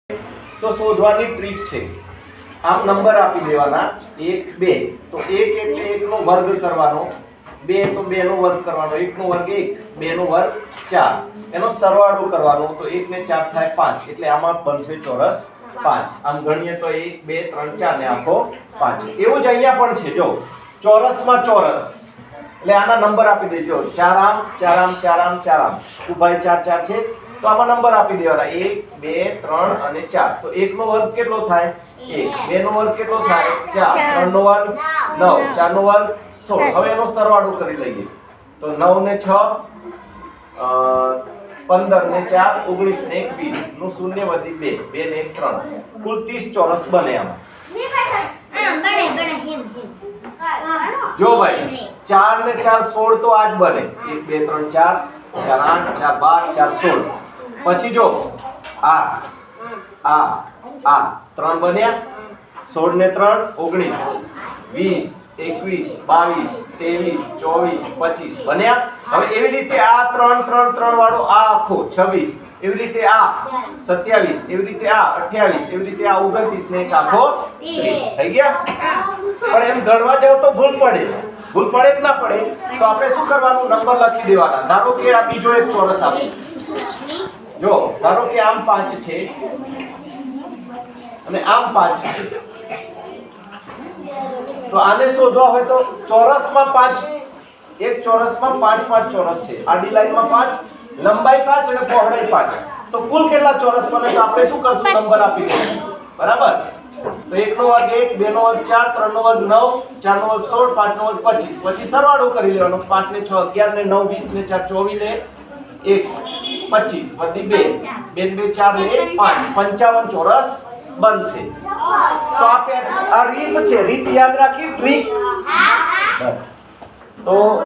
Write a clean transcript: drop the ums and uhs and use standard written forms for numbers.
તો શોધવાની ટ્રીક છે. આમ નંબર આપી દેવાના 1 2 તો 1 એટલે 1 નો વર્ગ કરવાનો, 2 તો 2 નો વર્ગ કરવાનો, 1 નો વર્ગ 1, 2 નો વર્ગ 4, એનો સરવાળો કરવાનો તો 1 ને 4 થાય 5, એટલે આમાં બનશે ચોરસ 5. આમ ગણીએ તો 1 2 3 4 ને આખો 5. એવું જ અહીંયા પણ છે, જો ચોરસમાં ચોરસ એટલે આના નંબર આપી દેજો 4 આમ 4 આમ 4 આમ 4 આમ, ઉભાઈ 4 4 છે તો આમાં નંબર આપી દેવાના 1 2 3 અને 4. તો 1 નો વર્ગ કેટલો થાય 1, 2 નો વર્ગ કેટલો થાય 4, 3 નો વર્ગ 9, 4 નો વર્ગ 16. હવે એનો સરવાળો કરી લઈએ તો 9 ને 6 15 ને 4 19 ને 1 20 નું શૂન્ય વધી 2, 2 ને 1 3, કુલ 30 ચોરસ બને આમાં. જો ભાઈ 4 ને 4 16 તો આજ બને 1 2 3 4 4 8 4 12 4 16. પછી જો આ 3 બન્યા, 16 ને 3 19 20 21 22 23 24 25 બન્યા. હવે એવી રીતે આ 3 3 3 વાળો આ આખો 26, એવી રીતે આ 27, એવી રીતે આ 28, એવી રીતે આ 29 ને એક આખો 30 થઈ ગયા. પણ એમ ગણવા જાવ તો ભૂલ પડે કે ના પડે? તો આપણે શું કરવાનું, નંબર લખી દેવાના. ધારો કે આ બીજો એક ચોરસ આપો, જો ધારો કે આમ 5 છે અને આમ 5 છે, તો આને શોધવા હોય તો ચોરસમાં 5, એક ચોરસમાં 5 5 ચોરસ છે, આડી લાઈનમાં 5, લંબાઈ 5 અને પહોળાઈ 5, તો કુલ કેટલા ચોરસ બને? તો આપણે શું કરશું, નંબર આપી દઈશું, બરાબર? તો 1 નો વર્ગ 1, 2 નો વર્ગ 4, 3 નો વર્ગ 9, 4 નો વર્ગ 16, 5 નો વર્ગ 25. પછી સરવાળો કરી લેવાનો, 5 ને 6 11 ને 9 20 ને 4 24 ને 1 25 વધી 2, 2 ને 2 4 ને 5, 55 ચોરસ બનશે. તો આ રીત છે, રીત યાદ રાખી, ટ્રીક. બસ તો